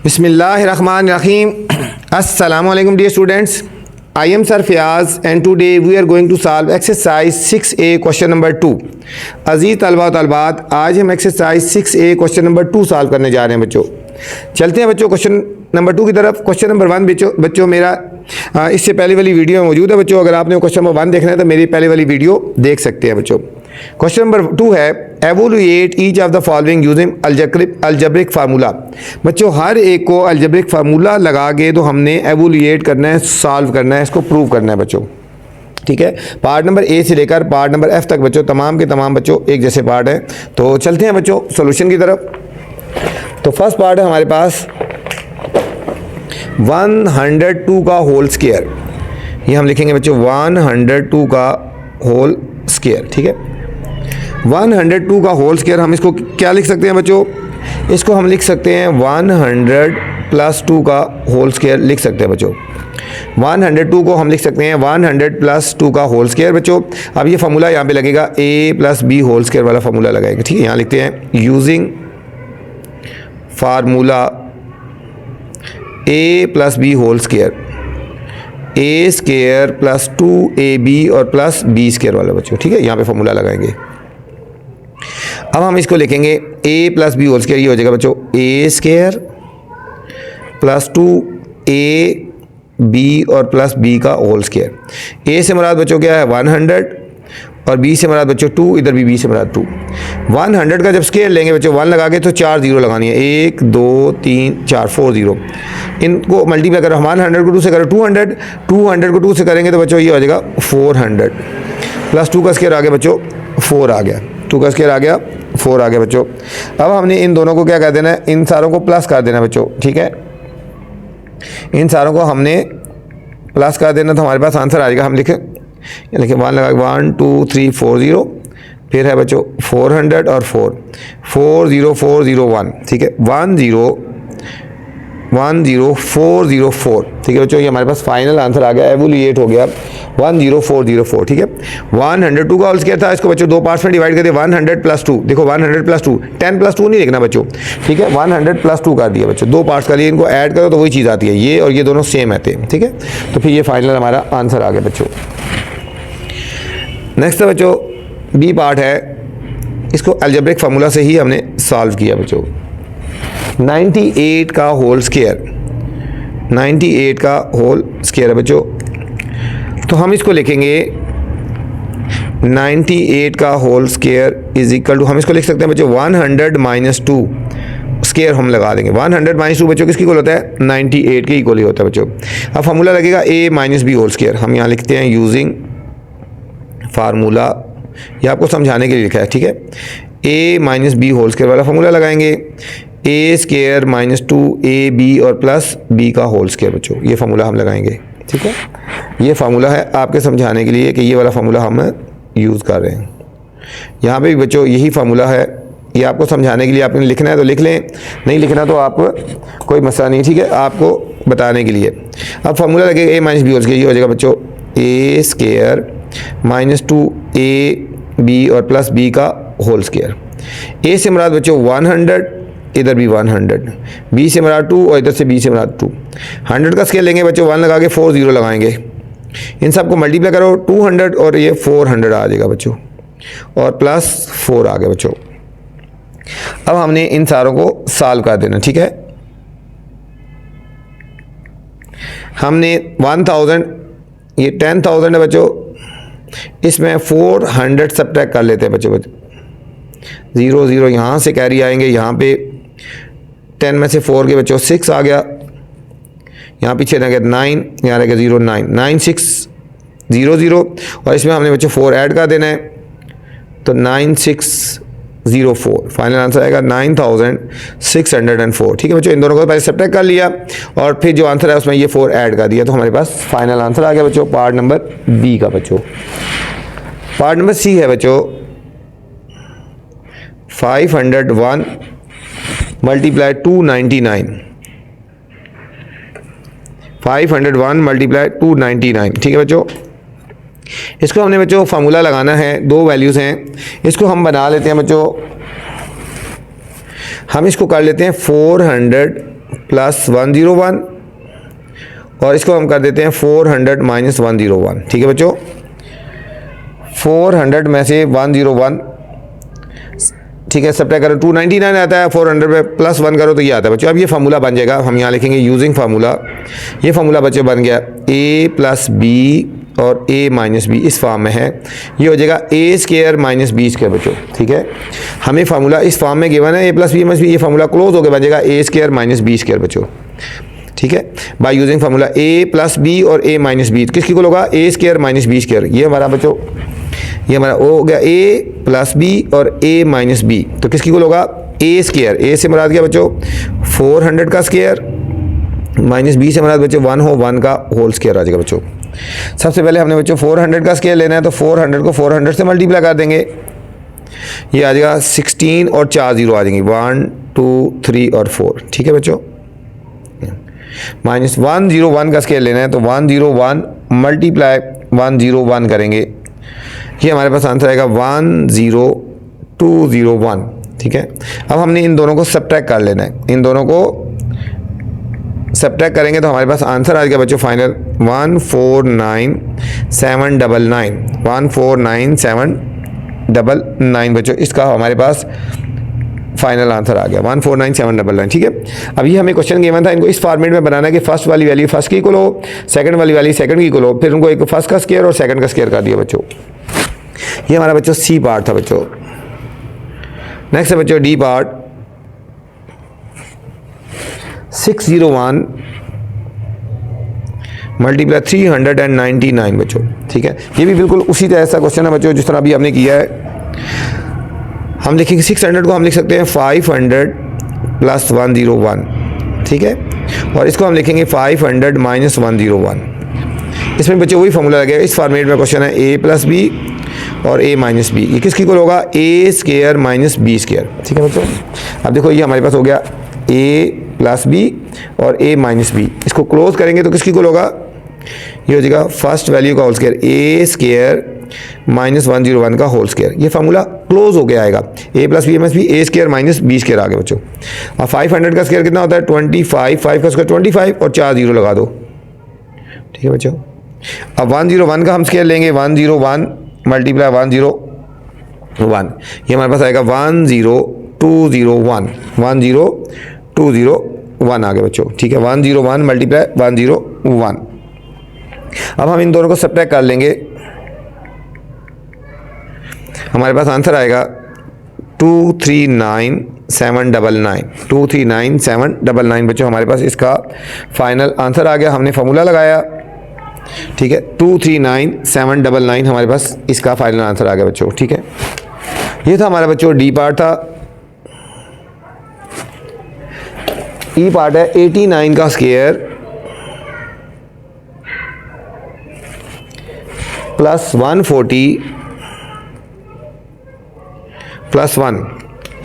Bismillahirrahmanirrahim. Assalamualaikum dear students. I am Sir Fiyaz and today we are going to solve exercise 6A question number 2. अजीज़ तलबा और तलबात, आज हम exercise 6A question number 2 solve करने जा रहे हैं बच्चों। चलते हैं बच्चों क्वेश्चन नंबर 2 की तरफ। क्वेश्चन नंबर 1 बच्चों मेरा इससे पहले वाली वीडियो में मौजूद है बच्चों। अगर आपने क्वेश्चन नंबर 1 देखना है तो मेरी पहले वाली वीडियो देख सकते हैं बच्चों। क्वेश्चन नंबर 2 है evaluate each of the following using algebraic formula. बच्चों हर एक को अलजेब्रिक फार्मूला लगा के तो हमने एवोल्यूएट करना है, सॉल्व करना है, इसको प्रूव करना है बच्चों। ठीक है, पार्ट नंबर ए से लेकर पार्ट नंबर एफ तक बच्चों तमाम के तमाम बच्चों एक जैसे पार्ट हैं। तो चलते हैं बच्चों सॉल्यूशन की तरफ। तो फर्स्ट पार्ट है हमारे पास 102 का होल स्क्वायर। ये हम लिखेंगे बच्चों 102 का होल स्क्वायर। ठीक है, 102 का होल स्क्वायर हम इसको क्या लिख सकते हैं बच्चों? इसको हम लिख सकते हैं 100 + 2 का होल स्क्वायर लिख सकते हैं बच्चों। 102 को हम लिख सकते हैं 100 + 2 का होल स्क्वायर बच्चों। अब ये फार्मूला यहाँ पे लगेगा a + b होल स्क्वायर वाला फार्मूला लगाएंगे। ठीक है, यहाँ लिखते हैं using formula a + b whole square, a square + 2ab और प्लस b स्क्वायर वाला बच्चों। ठीक है, यहाँ पे फार्मूला लगाएंगे। अब हम इसको लिखेंगे a + b होल स्क्वायर। ये हो जाएगा बच्चों a स्क्वायर + 2ab और प्लस b का होल स्क्वायर। a से मुराद बच्चों क्या है 100 और b से मुराद बच्चों 2, इधर भी b से मुराद 2। 100 का जब स्क्वायर लेंगे बच्चों 1 लगा के तो 4 जीरो लगानी है, 1 2 3 4 4 जीरो। इनको मल्टीप्लाई करो, 100 को 2 से करो 200, 200 को 2 से करेंगे तो बच्चों ये हो जाएगा 400 + 2 का स्क्वायर आ गया बच्चों 4 आ गया, 2 का स्क्वायर आ गया 4 आ गया बच्चों। अब हमने इन दोनों को क्या कर देना है, इन सारों को प्लस कर देना बच्चों। ठीक है, इन सारों को हमने प्लस कर देना तो हमारे पास आंसर आ जाएगा। हम लिखें 1 लगा 1 2 3 4 0, फिर है बच्चों 400 और 4 40401। ठीक है, 10404। ठीक है बच्चों, ये हमारे पास फाइनल आंसर आ गया, एवोल्यूएट हो गया 10404। ठीक है, 102 का होल स्क्वायर था, इसको बच्चों 2 पार्ट्स में डिवाइड कर दिया 100 + 2। देखो 100 + 2, 10 + 2 नहीं लिखना बच्चों। ठीक है, 100 + 2 कर दिया बच्चों, 2 पार्ट्स कर लिए, इनको ऐड करो तो वही चीज़ आती है, ये और ये दोनों सेम आते हैं। ठीक है, तो फिर ये फाइनल हमारा आंसर आ गया बच्चों। नेक्स्ट है बच्चों बी पार्ट है, इसको अलजेब्रिक फार्मूला से ही हमने सॉल्व किया बच्चों। 98 का होल स्क्वायर, 98 का होल स्क्वायर है बच्चों। तो हम इसको लिखेंगे 98 का whole square is equal to, हम इसको लिख सकते हैं बच्चों 100 - 2 स्क्वायर हम लगा देंगे। 100 - 2 बच्चों किसकी इक्वल होता है 98 के इक्वल ही होता है बच्चों। अब फार्मूला लगेगा a - b होल स्क्वायर। हम यहाँ लिखते हैं यूजिंग फार्मूला, ये आपको समझाने के लिए लिखा है। ठीक है, a - b होल स्क्वायर वाला फार्मूला लगाएंगे, a स्क्वायर - 2ab और प्लस b का होल स्क्वायर बच्चों, ये फार्मूला हम लगाएंगे। ठीक है, ये फार्मूला है आपके समझाने के लिए कि ये वाला फार्मूला हम यूज़ कर रहे हैं। यहाँ पे भी बच्चों यही फार्मूला है, ये आपको समझाने के लिए। आपने लिखना है तो लिख लें, नहीं लिखना तो आप कोई मसला नहीं। ठीक है, आपको बताने के लिए। अब फार्मूला लगेगा a - b होल स्क्वायर, ये हो जाएगा बच्चों a स्क्वायर - 2ab और प्लस b का होल स्क्वायर। a से मुराद बच्चों 100, इधर भी 100, b से मुराद 2 और इधर से b से मुराद 2। 100 का स्केल लेंगे बच्चों 1 लगा के 4 जीरो लगाएंगे, इन सबको मल्टीप्लाई करो 200 और ये 400 आ जाएगा बच्चों और प्लस 4 आ गया बच्चों। अब हमने इन सारों को सॉल्व कर देना। ठीक है, हमने 1000, ये 10,000 है बच्चों, इसमें 400 सब्ट्रैक्ट कर लेते हैं बच्चों। 0 0 यहाँ से कैरी आएंगे, यहाँ पे 10 में से 4 के बच्चों 6 आ गया, यहाँ पीछे रह गया 9, यहाँ रह गया 0 9 9 6 0 0 और इसमें हमने बच्चों 4 ऐड कर देना है तो 9604। फाइनल आंसर आएगा 9604। ठीक है बच्चों, इन दोनों को पहले सब्ट्रैक्ट कर लिया और फिर जो आंसर है उसमें ये 4 ऐड कर दिया तो हमारे पास फाइनल आंसर आ गया बच्चों पार्ट नंबर बी का बच्चों। पार्ट नंबर सी है बच्चों 501 × 299, 501 × 299। ठीक है बच्चों, इसको हमने बच्चों फार्मूला लगाना है, 2 वैल्यूज़ हैं, इसको हम बना लेते हैं बच्चों। हम इसको कर लेते हैं 400 प्लस 101 और इसको हम कर देते हैं 400 माइनस 101। ठीक है बच्चों, 400 में से 101, ठीक है, सब्ट्रैक्ट करो 299 आता है, 400 पे प्लस 1 करो तो ये आता है बच्चों। अब ये फार्मूला बन जाएगा, हम यहाँ लिखेंगे यूजिंग फार्मूला। ये फार्मूला बच्चों बन गया a प्लस बी और a माइनस बी इस फॉर्म में है। ये हो जाएगा a square minus B square बच्चों। ठीक है, हमें फार्मूला इस फॉर्म में गिवन है a plus B minus B, ये फार्मूला क्लोज होकर बन जाएगा a square minus B square बच्चों। ठीक है, by using formula a plus B और a माइनस बी किसकी को होगा a square minus B square. ये हमारा बच्चों, ये हमारा ओ हो गया a प्लस बी और a माइनस बी, तो किसकी को होगा a स्क्वायर। a से मुराद क्या बच्चों 400 का स्क्वायर माइनस बी से मुराद बच्चों 1 का होल स्क्वायर आ जाएगा बच्चों। सबसे पहले हमने बच्चों 400 का स्क्वायर लेना है, तो 400 को 400 से मल्टीप्लाई कर देंगे, ये आ जाएगा 16 और 4 जीरो आ जाएंगी 1 2 3 और 4। ठीक है बच्चों, माइनस 101 का स्क्वायर लेना है, तो 101 मल्टीप्लाई 101 करेंगे, ये हमारे पास आंसर आएगा 10201। ठीक है, अब हमने इन दोनों को सब्ट्रैक्ट कर लेना है, इन दोनों को सब्ट्रैक्ट करेंगे तो हमारे पास आंसर आ जाएगा बच्चों फाइनल 149799, 149799 बच्चों, इसका हमारे पास फाइनल आंसर आ गया 149799। ठीक है, अब ये हमें क्वेश्चन गिवन था, इनको इस फॉर्मेट में बनाना है कि फर्स्ट वाली वैल्यू फर्स्ट की इक्वल हो, सेकंड वाली वैल्यू सेकंड की इक्वल हो, फिर उनको एक फर्स्ट का स्क्वायर और सेकंड का स्क्वायर कर दिया बच्चों। ये हमारा बच्चों सी पार्ट था बच्चों। नेक्स्ट है बच्चों डी पार्ट, 601 मल्टीप्लाई 399 बच्चों। ठीक है, ये भी बिल्कुल उसी तरह ऐसा क्वेश्चन है बच्चों जिस तरह अभी हमने किया है। हम लिखेंगे 600 को हम लिख सकते हैं 500 प्लस 101। ठीक है, और इसको हम लिखेंगे 500 माइनस 101। इसमें बच्चों वही फॉर्मूला लगेगा, इस फॉर्मेट में क्वेश्चन है a प्लस बी और a माइनस बी, ये किसकी इक्वल होगा a square minus B square. ठीक है बच्चों, अब देखो ये हमारे पास हो गया a प्लस बी और a माइनस बी, इसको क्लोज करेंगे तो किसकी इक्वल होगा, ये हो जाएगा फर्स्ट वैल्यू का whole square a square minus 101 का होल स्क्वायर। ये फार्मूला क्लोज हो गया आएगा, a plus B minus B a square minus B square आ गया बच्चों। अब 500 का स्क्वायर कितना होता है 25, 5 का स्क्वायर 25 और 4 जीरो लगा दो। ठीक है बच्चों, अब 101 का हम स्क्वायर लेंगे, 101 मल्टीप्लाई 101, ये हमारे पास आएगा 10201, 10201 आ गया बच्चों। ठीक है, 101 मल्टीप्लाई 101। अब हम इन दोनों को सब्ट्रैक्ट कर लेंगे, हमारे पास आंसर आएगा 239799, 239799 बच्चों, हमारे पास इसका फाइनल आंसर आ गया। हमने फार्मूला लगाया, ठीक है, 239799 हमारे पास इसका फाइनल आंसर आ गया बच्चों। ठीक है, ये था हमारा बच्चों डी पार्ट था। ई पार्ट है 89 का स्क्वायर प्लस 140 प्लस 1,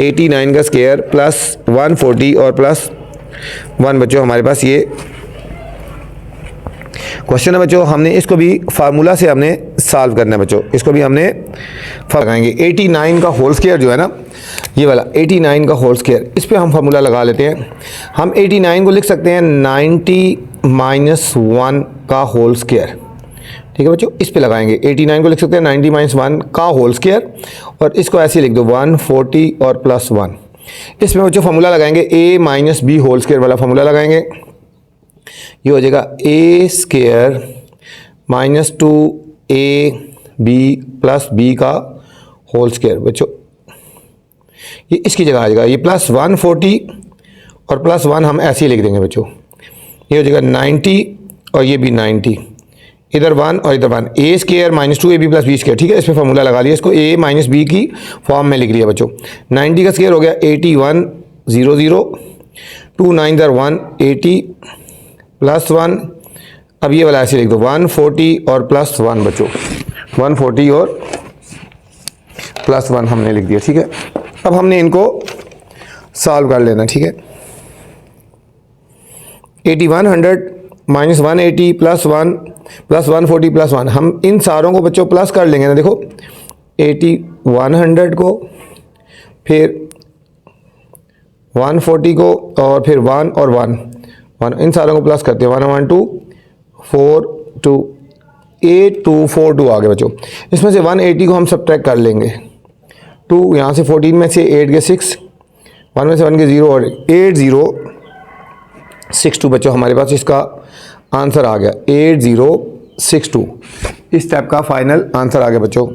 89 का स्क्वायर प्लस 140 और प्लस 1 बच्चों, हमारे पास ये क्वेश्चन है बच्चों। हमने इसको भी फार्मूला से हमने सॉल्व करना है बच्चों, इसको भी हमने लगाएंगे। 89 का होल स्क्वायर जो है ना, ये वाला 89 का होल स्क्वायर, इस पे हम फार्मूला लगा लेते हैं। हम 89 को लिख सकते हैं 90 माइनस 1 का होल स्क्वायर। ठीक है बच्चों, इस पे लगाएंगे, 89 को लिख सकते हैं 90 माइनस 1 का होल स्क्वायर, और इसको ऐसे लिख दो 140 और प्लस 1। इसमें बच्चों फार्मूला लगाएंगे a minus B whole square वाला फार्मूला लगाएंगे, ये हो जाएगा a square minus 2a b plus b का होल स्क्वायर बच्चों, ये इसकी जगह आ जाएगा। ये प्लस 140 और प्लस 1 हम ऐसे ही लिख देंगे बच्चों, ये हो जाएगा 90 और ये भी 90, इधर 1 और इधर 1, a square minus 2ab plus B square. ठीक है, इसमें फार्मूला लगा लिया, इसको a माइनस बी की फॉर्म में लिख लिया बच्चों। 90 का स्क्वायर हो गया 8100, 2 9 1 80 प्लस 1, अब ये वाला ऐसे लिख दो 140 और प्लस 1 बच्चों, 140 और प्लस 1 हमने लिख दिया। ठीक है, अब हमने इनको सॉल्व कर लेना। ठीक है, 8100 माइनस 180 प्लस 1 प्लस 140 प्लस 1, हम इन सारों को बच्चों प्लस कर लेंगे ना। देखो 8100 को, फिर 140 को, और फिर 1 और 1, इन सारों को प्लस करते हैं 1 1 2 4 2 8 2 4 2 आ गए बच्चों। इसमें से 180 को हम सब्ट्रैक्ट कर लेंगे। 2 यहाँ से 14 में से 8 के 6, 1 में से 1 के 0 और 8062 बच्चों हमारे पास इसका आंसर आ गया 8062। इस टाइप का फाइनल आंसर आ गया बच्चों।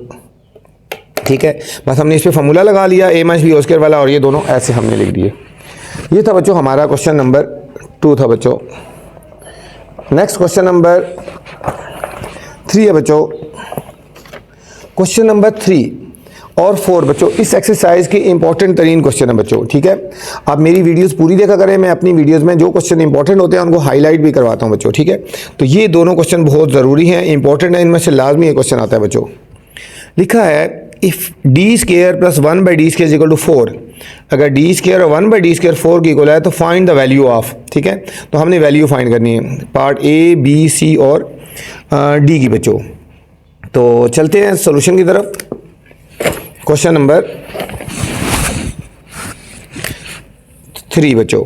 ठीक है, बस हमने इस पर फॉर्मूला लगा लिया a minus B whole square वाला, और ये दोनों ऐसे हमने लिख दिए। ये था बच्चों हमारा क्वेश्चन नंबर 2 था बच्चों। नेक्स्ट क्वेश्चन नंबर 3 है बच्चों। क्वेश्चन नंबर 3 और 4 बच्चों इस एक्सरसाइज के इंपॉर्टेंट तरीन क्वेश्चन है बच्चों। ठीक है, आप मेरी वीडियोस पूरी देखा करें, मैं अपनी वीडियोस में जो क्वेश्चन इंपॉर्टेंट होते हैं उनको हाईलाइट भी करवाता हूं बच्चों। ठीक है, तो ये दोनों क्वेश्चन बहुत ज़रूरी हैं, इंपॉर्टेंट है, इनमें से लाजमी ये क्वेश्चन आता है बच्चों। लिखा है if D square plus 1 by D square is equal to 4, अगर डी स्केयर और 1 बाई डी स्केयर 4 की इक्वल है तो फाइंड द वैल्यू ऑफ। ठीक है, तो हमने वैल्यू फाइंड करनी है पार्ट ए बी सी और डी की बच्चों। तो चलते हैं सॉल्यूशन की तरफ। क्वेश्चन नंबर 3 बच्चों।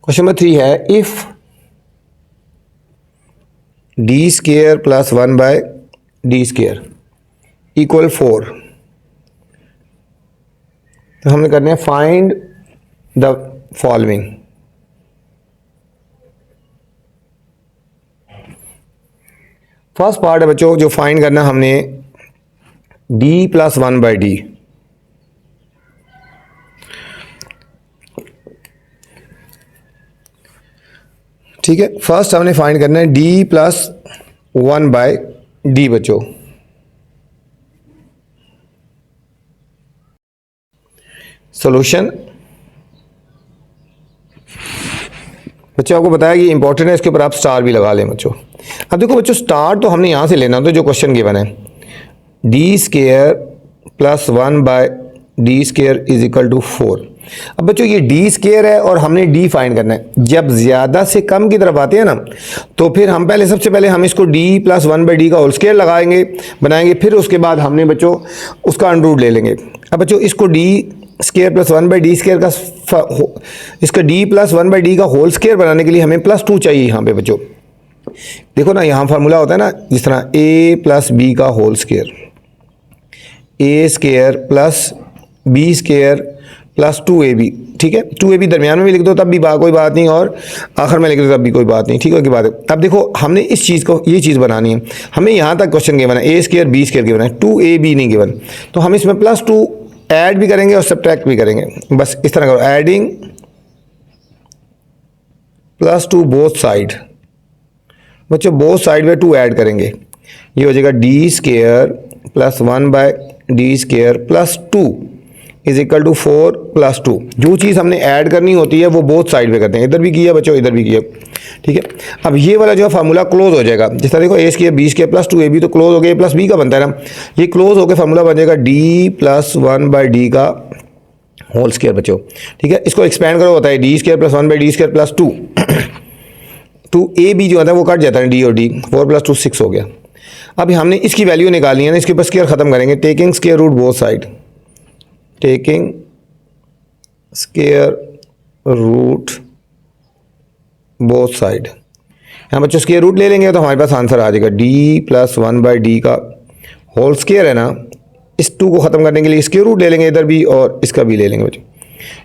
क्वेश्चन नंबर 3 है if D square plus 1 by D square equal 4, तो हमने करने हैं find the following. First part है बच्चों जो फाइंड करना हमने d प्लस 1 बाई डी। ठीक है, फर्स्ट हमने फाइंड करना है d प्लस 1 बाई डी बच्चों। सॉल्यूशन बच्चों आपको बताया कि इंपॉर्टेंट है, इसके ऊपर आप स्टार भी लगा लें बच्चों। अब देखो बच्चों स्टार तो हमने यहां से लेना होता है जो क्वेश्चन गिवन है, D square plus 1 by D square is equal to 4। अब बच्चों ये डी स्केयर है और हमने डी फाइंड करना है। जब ज़्यादा से कम की तरफ आते हैं ना तो फिर हम पहले सबसे पहले हम इसको डी प्लस 1 बाई डी का होल स्केयर लगाएंगे बनाएंगे, फिर उसके बाद हमने बच्चों उसका अंडर रूट ले लेंगे। अब बच्चों इसको D square plus 1 by D square का इसका डी प्लस 1 बाई डी का होल स्केयर बनाने के लिए हमें +2 चाहिए यहाँ पे बच्चों। देखो ना यहाँ फार्मूला होता है ना, जिस तरह a प्लस बी का whole square, A square plus B square plus 2ab। ठीक है, 2ab दरमियान में भी लिख दो तब भी कोई बात नहीं, और आखिर में लिख दो तब भी कोई बात नहीं। ठीक है की बात है। अब देखो हमने इस चीज़ को ये चीज़ बनानी है, हमें यहाँ तक क्वेश्चन गिवन है, ए स्केयर बी स्केयर गिवन है, 2ab नहीं गिवन, तो हम इसमें +2 ऐड भी करेंगे और सब्ट्रैक्ट भी करेंगे। बस इस तरह करो, एडिंग +2 बोथ साइड बच्चों, बोथ साइड में 2 ऐड करेंगे, ये हो जाएगा D square plus 1 by D square plus 2 is equal to 4 plus 2। जो चीज़ हमने ऐड करनी होती है वो बोथ साइड पे करते हैं, इधर भी किया बच्चों इधर भी किया। ठीक है, अब ये वाला जो है फार्मूला क्लोज हो जाएगा। जिस तरह देखो A square B square plus 2ab तो क्लोज हो गया, ए प्लस बी का बनता है ना, ये क्लोज होकर फार्मूला बन जाएगा डी प्लस 1 बाई डी का होल स्केयर बच्चों। ठीक है, इसको एक्सपेंड करो होता है D square plus 1 by D square plus 2, 2ab जो होता है वो कट जाता है, डी और डी, 4 प्लस 2 6 हो गया। अब हमने इसकी वैल्यू निकालनी है ना, इसके ऊपर स्केयर खत्म करेंगे, taking square root both side, taking square root both side. यहाँ बच्चों स्केयर रूट ले लेंगे तो हमारे पास आंसर आ जाएगा डी प्लस 1 बाई डी का होल स्केयर है ना, इस 2 को ख़त्म करने के लिए स्केयर रूट ले लेंगे इधर भी और इसका भी ले लेंगे बच्चों,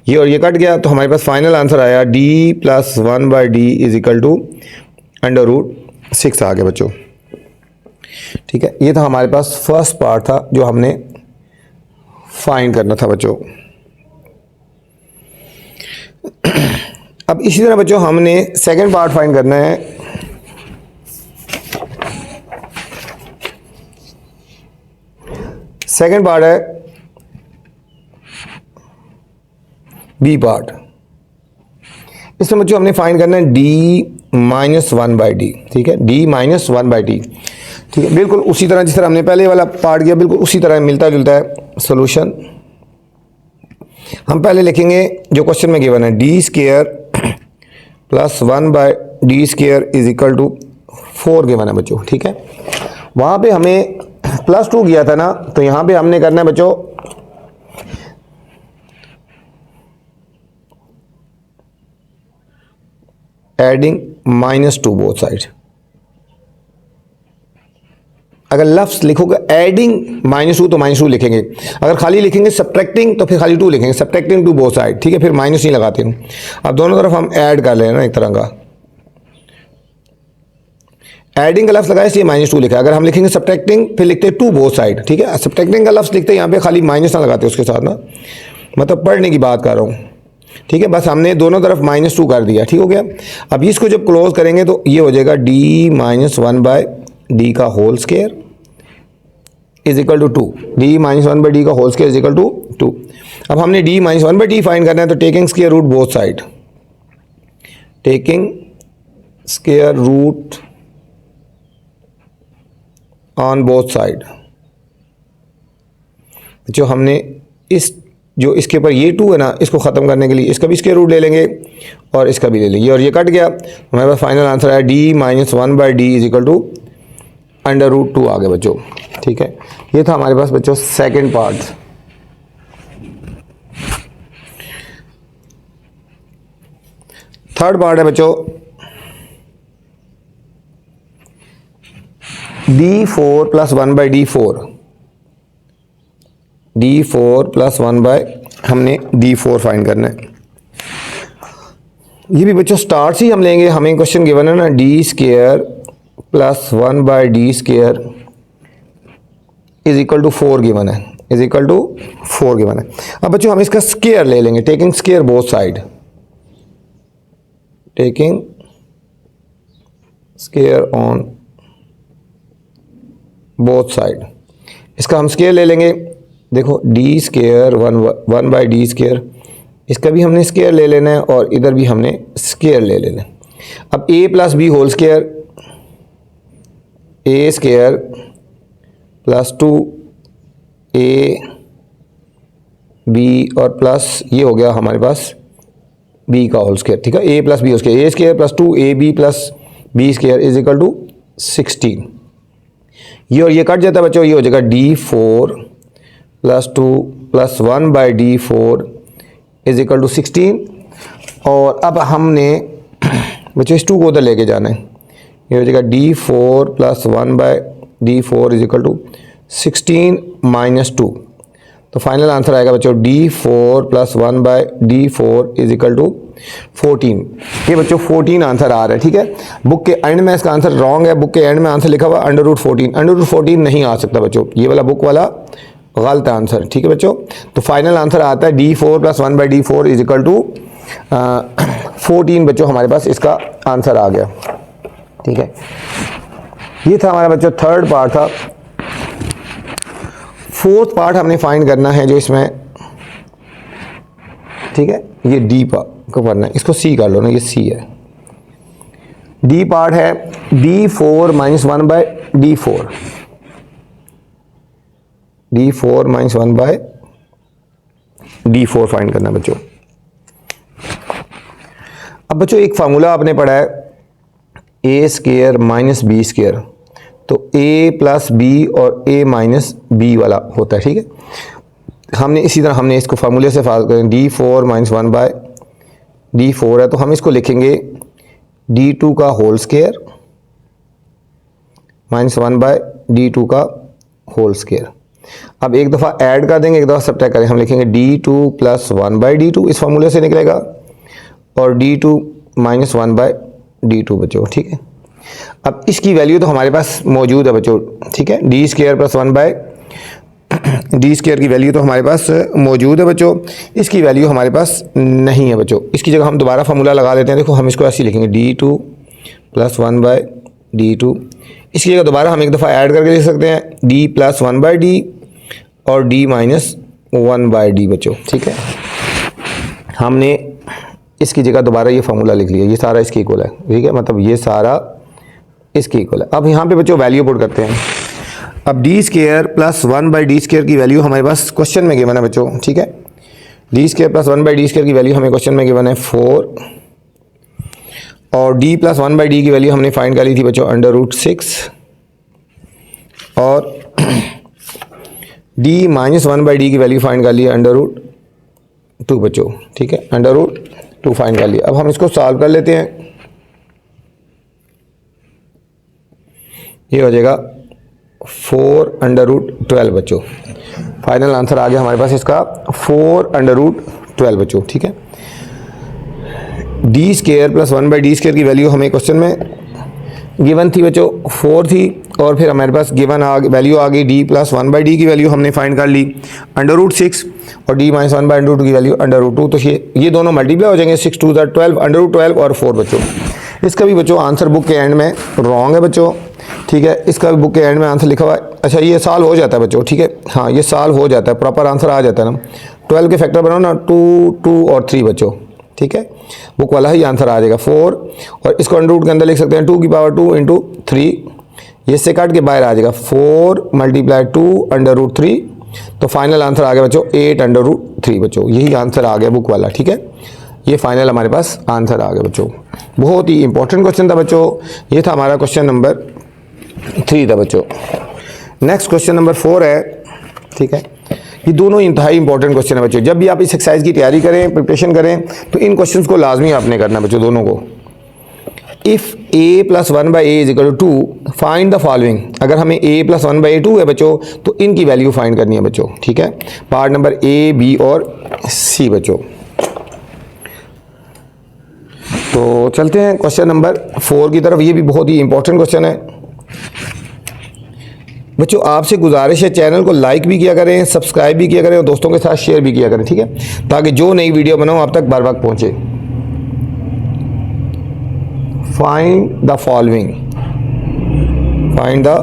ये और ये कट गया, तो हमारे पास फाइनल आंसर आया D plus 1 by D is equal to √6 आ गया बच्चों। ठीक है, ये था हमारे पास फर्स्ट पार्ट था जो हमने फाइंड करना था बच्चों। अब इसी तरह बच्चों हमने सेकंड पार्ट फाइंड करना है। सेकंड पार्ट है बी पार्ट। इसमें बच्चों हमने फाइंड करना है डी माइनस 1 बाई डी। ठीक है, डी माइनस 1 बाई डी। ठीक है, बिल्कुल उसी तरह जिस तरह हमने पहले वाला पार्ट किया, बिल्कुल उसी तरह मिलता जुलता है सॉल्यूशन। हम पहले लिखेंगे जो क्वेश्चन में गिवन है, D square plus 1 by D square is equal to 4 given है बच्चों। ठीक है, वहाँ पे हमें +2 किया था ना, तो यहाँ पे हमने करना है बच्चों एडिंग -2 बोथ साइड। अगर लफ्ज़ लिखोगे एडिंग -2 तो -2 लिखेंगे, अगर खाली लिखेंगे सब्ट्रैक्टिंग तो फिर खाली 2 लिखेंगे, सब्ट्रैक्टिंग टू बोथ साइड, ठीक है, फिर माइनस नहीं लगाते हूँ। अब दोनों तरफ हम ऐड कर लेना एक तरह का, एडिंग का लफ्ज़ लगाया इसलिए -2 लिखा है। अगर हम लिखेंगे सब्ट्रैक्टिंग फिर लिखते हैं टू बोथ साइड, ठीक है, सब्ट्रैक्टिंग का लफ्ज़ लिखते हैं यहाँ पे खाली माइनस ना लगाते उसके साथ ना, मतलब पढ़ने की बात कर रहा हूँ, ठीक है। बस हमने दोनों तरफ -2 कर दिया, ठीक हो गया। अब इसको जब क्लोज करेंगे तो ये हो जाएगा d-1/d का whole square is equal to 2, d-1/d का whole square is equal to 2। अब हमने d-1/d फाइंड करना है तो taking square root both side, taking square root on both side. जो हमने इस जो इसके ऊपर ये 2 है ना, इसको ख़त्म करने के लिए इसका भी स्क्वायर रूट ले लेंगे और इसका भी ले लेंगे, और ये कट गया, हमारे पास फाइनल आंसर है d-1/d इज इक्वल टू √2 आ गया बच्चों, ठीक है। ये था हमारे पास बच्चों सेकंड पार्ट। थर्ड पार्ट है बच्चों d4 + 1/d4, d4 + 1/ हमने d4 फाइंड करना है। ये भी बच्चों स्टार्ट से ही हम लेंगे, हमें क्वेश्चन गिवन है ना d² + 1/d² is equal to 4 given है, इज इक्वल टू 4 गिवन है। अब बच्चों हम इसका स्क्वायर ले लेंगे, taking square both side, taking square on both side, इसका हम स्क्वायर ले लेंगे। देखो d² 1/d², इसका भी हमने स्क्वायर ले लेना है और इधर भी हमने स्क्वायर ले लेना है। अब a + b whole square, a² + 2ab और प्लस ये हो गया हमारे पास b का होल स्क्वायर, ठीक है, a + b whole square, a² + 2ab + b² is equal to 16। ये और ये कट जाता है बच्चों, ये हो जाएगा d4 + 2 + 1/d4 is equal to 16। और अब हमने बच्चों इस 2 को उधर लेके जाना है, ये हो जाएगा d4 + 1/d4 is equal to 16 - 2। तो फाइनल आंसर आएगा बच्चों d4 + 1/d4 is equal to 14। ये बच्चों 14 आंसर आ रहा है, ठीक है। बुक के एंड में इसका आंसर रॉन्ग है, बुक के एंड में आंसर लिखा हुआ √14, √14 नहीं आ सकता बच्चों, ये वाला बुक वाला गलत आंसर, ठीक है बच्चों। तो फाइनल आंसर आता है d4 + 1/d4 is equal to 14 बच्चों, हमारे पास इसका आंसर आ गया, ठीक है। ये था हमारा बच्चों थर्ड पार्ट था। फोर्थ पार्ट हमने फाइंड करना है जो इसमें, ठीक है, ये डी को करना है, इसको सी कर लो ना, ये सी है। डी पार्ट है d4 - 1/d4, d4 - 1/d4 find करना है बच्चों। अब बच्चों एक फार्मूला आपने पढ़ा है a² - b², तो a + b और a - b वाला होता है, ठीक है। हमने इसी तरह हमने इसको फार्मूले से फाल करें, d4 - 1/d4 है तो हम इसको लिखेंगे d2 का होल स्क्वायर -1/d2 का होल स्क्वायर। अब एक दफ़ा ऐड कर देंगे, एक दफ़ा सब्ट्रैक्ट करें, हम लिखेंगे d2 + 1/d2 इस फार्मूले से निकलेगा, और d2 - 1/d2 बच्चों, ठीक है। अब इसकी वैल्यू तो हमारे पास मौजूद है बच्चों, ठीक है, d² + 1/d² की वैल्यू तो हमारे पास मौजूद है बच्चों, इसकी वैल्यू हमारे पास नहीं है बच्चों। इसकी जगह हम दोबारा फार्मूला लगा लेते हैं। देखो हम इसको ऐसे लिखेंगे d2 + 1/d2, इसकी जगह दोबारा हम एक दफ़ा ऐड करके लिख सकते हैं d + 1/d और d - 1/d बच्चों, ठीक है। हमने इसकी जगह दोबारा ये फार्मूला लिख लिया, ये सारा इसके इक्वल है, ठीक है, मतलब ये सारा इसके इक्वल है। अब यहाँ पे बच्चों वैल्यू पुट करते हैं। अब d² + 1/d² की वैल्यू हमारे पास क्वेश्चन में गिवन है बच्चों, ठीक है। d² + 1/d² की वैल्यू हमें क्वेश्चन में गिवन है 4, और d + 1/d की वैल्यू हमने फाइंड कर ली थी बच्चों √6, और d - 1/d की वैल्यू फाइंड कर ली √2 बच्चों, ठीक है, √2 फाइंड कर लिया। अब हम इसको सॉल्व कर लेते हैं। ये हो जाएगा 4√12 बच्चों। फाइनल आंसर आ गया हमारे पास इसका 4√12 बच्चों। ठीक है, D square plus 1/d square की वैल्यू हमें क्वेश्चन में गिवन थी बच्चों 4 थी, और फिर हमारे पास गिवन वैल्यू आ गई d प्लस 1/d की वैल्यू हमने फाइंड कर ली √6 और d माइनस 1/√2 की वैल्यू √2। तो ये दोनों मल्टीप्लाई हो जाएंगे, 6 2 12 √12 और 4 बच्चों। इसका भी बच्चों आंसर बुक के एंड में रॉन्ग है बच्चों। ठीक है, इसका भी बुक के एंड में आंसर लिखा हुआ है। अच्छा, ये सॉल्व हो जाता है बच्चों। ठीक है, हाँ ये सॉल्व हो जाता है, प्रॉपर आंसर आ जाता है ना। 12 के फैक्टर बनाओ ना, 2 2 और 3 बच्चों। ठीक है, बुक वाला ही आंसर आ जाएगा 4, और इसको अंडर के अंदर लिख सकते हैं 2 की पावर 2 इंटू 3, ये से काट के बाहर आ जाएगा 4 मल्टीप्लाई 2 √3। तो फाइनल आंसर आ गया बच्चों 8 √3 बच्चों। यही आंसर आ गया बुक वाला। ठीक है, ये फाइनल हमारे पास आंसर आ गया बच्चों। बहुत ही इंपॉर्टेंट क्वेश्चन था बच्चों। ये था हमारा क्वेश्चन नंबर 3 था बच्चों। नेक्स्ट क्वेश्चन नंबर 4 है। ठीक है, ये दोनों इंतहाई इंपॉर्टेंट क्वेश्चन है बच्चों। जब भी आप इस एक्सरसाइज की तैयारी करें, प्रिपरेशन करें, तो इन क्वेश्चंस को लाजमी आपने करना बच्चों, दोनों को। If a plus 1/a is equal to 2 find the following. अगर हमें a प्लस 1/a 2 है बच्चों, तो इनकी वैल्यू फाइंड करनी है बच्चों। ठीक है, पार्ट नंबर a, b और c बच्चों। तो चलते हैं क्वेश्चन नंबर 4 की तरफ। ये भी बहुत ही इंपॉर्टेंट क्वेश्चन है बच्चों। आपसे गुजारिश है, चैनल को लाइक भी किया करें, सब्सक्राइब भी किया करें और दोस्तों के साथ शेयर भी किया करें। ठीक है, ताकि जो नई वीडियो बनाऊं आप तक बर वक्त पहुंचे। Find the following, find the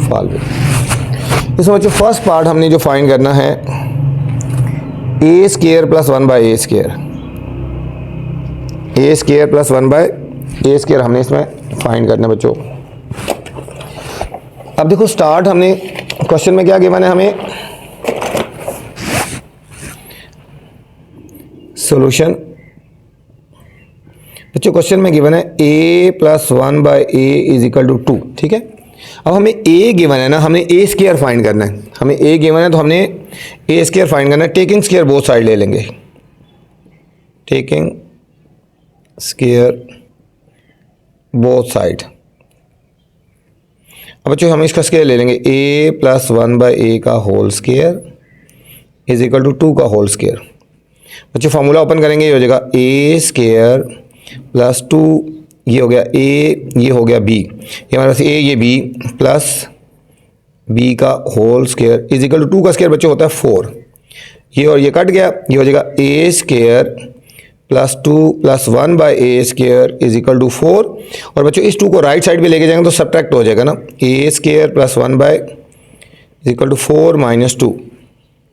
following. इसमें बच्चों फर्स्ट पार्ट हमने जो फाइंड करना है a square plus 1/a square, a square plus 1/a square हमने इसमें फाइंड करना है बच्चों। अब देखो स्टार्ट हमने क्वेश्चन में क्या गिवन है हमें, सॉल्यूशन बच्चों। क्वेश्चन में गिवन है a plus 1/a is equal to 2। ठीक है, अब हमें a गिवन है ना, हमने a स्केयर फाइंड करना है। हमें a गिवन है तो हमने a स्केयर फाइंड करना है। टेकिंग स्केयर बोथ साइड ले लेंगे, टेकिंग स्केयर बोथ साइड। अब बच्चों हम इसका स्केयर ले लेंगे, a प्लस 1/a का whole square is equal to 2 का होल स्केयर। बच्चों फार्मूला ओपन करेंगे, ये हो जाएगा a स्केयर प्लस 2, ये हो गया a, ये हो गया b, ये हमारे पास a, ये b प्लस b का whole square is equal to 2 का स्केयर बच्चों होता है 4। ये और ये कट गया, ये हो जाएगा a square plus 2 plus 1/a square is equal to 4। और बच्चों इस 2 को राइट साइड पे लेके जाएंगे तो सब्ट्रैक्ट हो जाएगा ना, a square plus 1 is equal to 4 minus 2,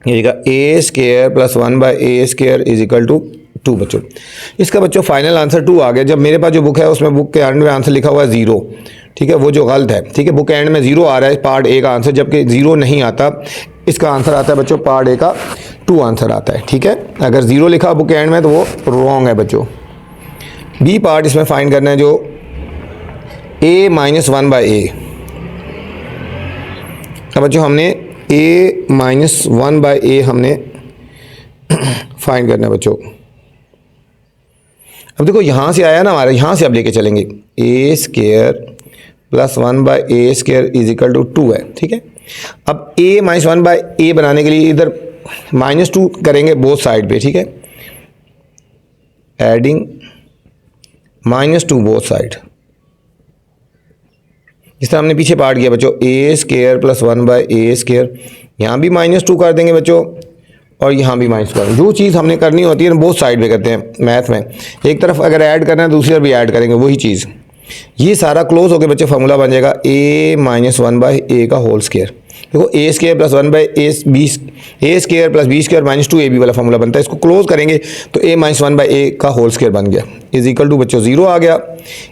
ये जाएगा a square plus 1/a square is equal to 2 बच्चों। इसका बच्चों फाइनल आंसर 2 आ गया। जब मेरे पास जो बुक है उसमें बुक के एंड में आंसर लिखा हुआ है 0। ठीक है, वो जो गलत है। ठीक है, बुक के एंड में 0 आ रहा है पार्ट ए का आंसर, जबकि 0 नहीं आता। इसका आंसर आता है बच्चों पार्ट ए का 2 आंसर आता है। ठीक है, अगर 0 लिखा बुक के एंड में तो वो रॉन्ग है बच्चों। बी पार्ट इसमें फाइंड करना है जो a माइनस 1/a। अब बच्चों हमने a माइनस 1/a हमने फाइंड करना है बच्चों। अब देखो यहाँ से आया ना हमारे, यहाँ से अब लेके चलेंगे a square plus 1/a square is equal to 2 है। ठीक है, अब a माइनस 1/a बनाने के लिए इधर -2 करेंगे बोथ साइड पे। ठीक है, एडिंग -2 बोथ साइड। इस तरह हमने पीछे पार्ट किया बच्चों, a square plus 1/a square, यहाँ भी -2 कर देंगे बच्चों और यहाँ भी -2 कर। जो चीज़ हमने करनी होती है ना बोथ साइड पे करते हैं मैथ में। एक तरफ अगर ऐड करना है दूसरी तरफ भी ऐड करेंगे वही चीज़। ये सारा क्लोज होकर बच्चे फार्मूला बन जाएगा a माइनस 1/a का होल स्केयर। देखो a square plus 1/a square plus b square minus 2ab वाला फार्मूला बनता है। इसको क्लोज करेंगे तो a माइनस 1/a का होल स्केयर बन गया इज इक्वल टू बच्चों 0 आ गया।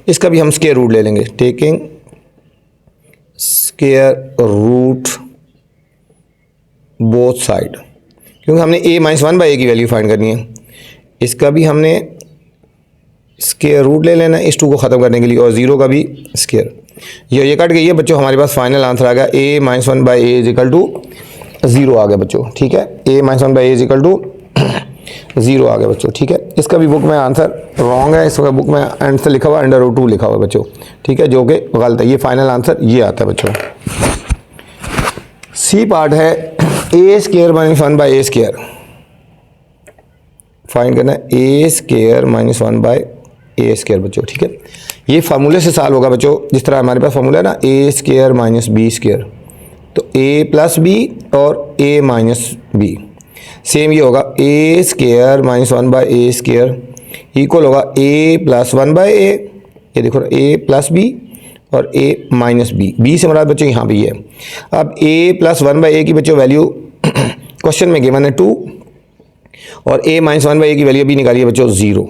इसका भी हम स्केयर रूट ले लेंगे, taking square root both side, क्योंकि हमने a माइनस 1/a की वैल्यू फाइंड करनी है। इसका भी हमने स्केयर रूट ले लेना है इस 2 को ख़त्म करने के लिए, और 0 का भी स्केयर। ये कट गई है बच्चों, हमारे पास फाइनल आंसर आ गया a minus 1/a is equal to 0 आ गया बच्चों। ठीक है, a minus 1/a is equal to 0 आ गया बच्चों। ठीक है, इसका भी बुक में आंसर रॉन्ग है, इसका बुक में आंसर लिखा हुआ √2 लिखा हुआ है बच्चों। ठीक है, जो कि गलत है। ये फाइनल आंसर ये आता है बच्चों। सी पार्ट है a square minus 1/a²। Find करना है a² माइनस 1/a² बच्चों। ठीक है, ये फार्मूले से सॉल्व होगा बच्चों। जिस तरह हमारे पास फार्मूला है ना a² माइनस b², तो a प्लस बी और a माइनस बी। सेम ये होगा a² माइनस 1/a² इक्वल होगा a प्लस 1/a। ये देखो a प्लस बी और a माइनस बी। बी से मुराद बच्चों यहाँ भी है। अब a प्लस 1/a की बच्चों वैल्यू क्वेश्चन में गिवन है 2 और a माइनस 1/a की वैल्यू भी निकाली है बच्चों 0।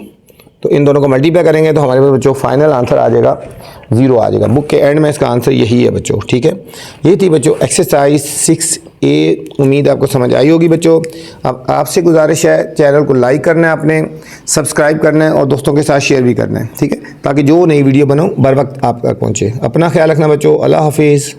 तो इन दोनों को मल्टीप्लाई करेंगे तो हमारे पास बच्चों फाइनल आंसर आ जाएगा 0 आ जाएगा। बुक के एंड में इसका आंसर यही है बच्चों। ठीक है, ये थी बच्चों एक्सरसाइज 6A। उम्मीद आपको समझ आई होगी बच्चों। अब आपसे गुजारिश है चैनल को लाइक करना है, आपने सब्सक्राइब करना है और दोस्तों के साथ शेयर भी करना है। ठीक है, ताकि जो नई वीडियो बनाऊँ बर वक्त आप तक पहुँचे। अपना ख्याल रखना बच्चों। अल्लाह हाफिज़।